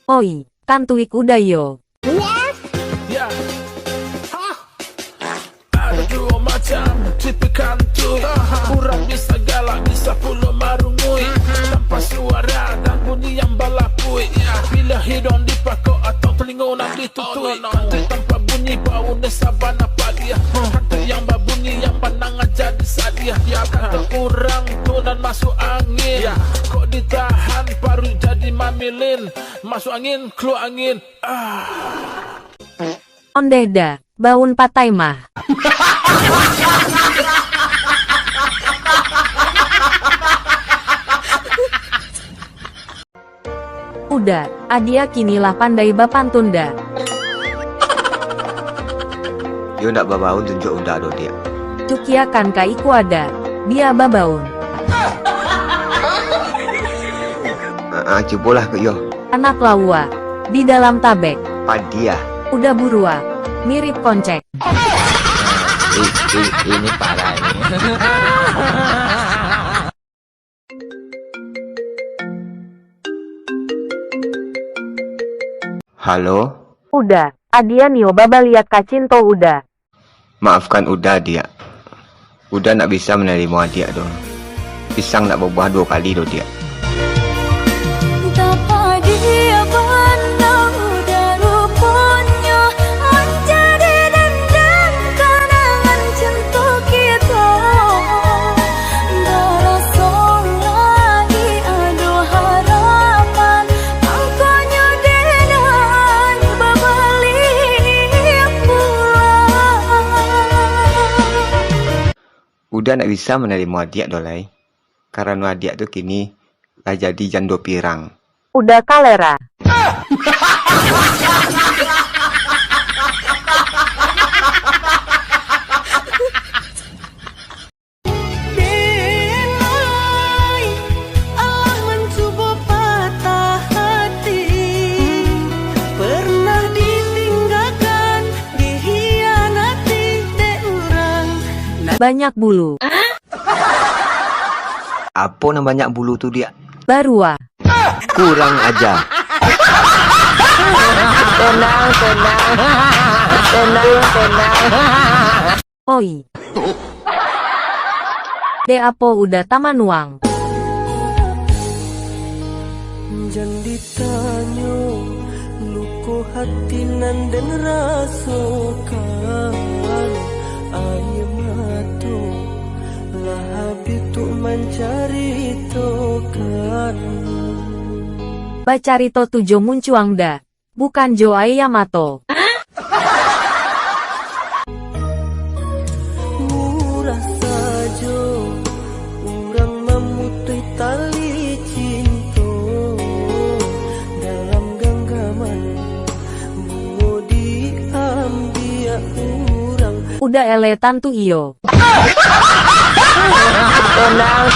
Oi, kan tuik udah yo. Ya, hah? Ada dua macam tipe kantui. Kurang bisa galak, bisa pula marungui. Tanpa suara dan bunyi yang balapui. Bila hidung dipakok atau telinga nak ditutui. Kantui tanpa bunyi bau nesaban apa dia. Kantui yang berbunyi yang pandangan jadi sadia. Kata kurang tunan masuk angin. Kok ditahan baru jadi mamilin. Masuk angin, keluar angin. Ondeda, baun patai mah. Udah, adia kinilah pandai bapantunda. Yo nak babaun tunjuk udah do dia. Cukia kan kaiku ada, dia babaun. Cobalah ke yo. Anak lawa, di dalam tabek. Padia. Udah burua, mirip koncek. Ini parah ini. Halo? Udah, adia nio baba liat kacinto udah. Maafkan udah dia. Udah nak bisa menerima dia dong. Pisang nak berbuah 2 kali do dia. Betapa dia pandang udah rupanya menjadi dendam kenangan cinta kita. Berasa lagi aduh harapan angkanya dengan berbalik pulang. Udah nak bisa menerima dia dolai. Karena dia tuh kini lah jadi jando pirang. Udah kalera. Denai Allah mencoba patah hati. Pernah ditinggalkan, dihianati dek orang. Banyak bulu. Apa yang banyak bulu tuh dia? Barua. Kurang aja. Oi. De apo udah taman uang. Jangan ditanya luku hati nan dan rasakan air mata lah habis tu mencari tokan. Bacarito tujo muncuang da. Bukan Jo Ayamato. Murah saja orang memutus tali cinta dalam genggaman bunga diambil orang. Udah eletan tuh iyo. Tenang.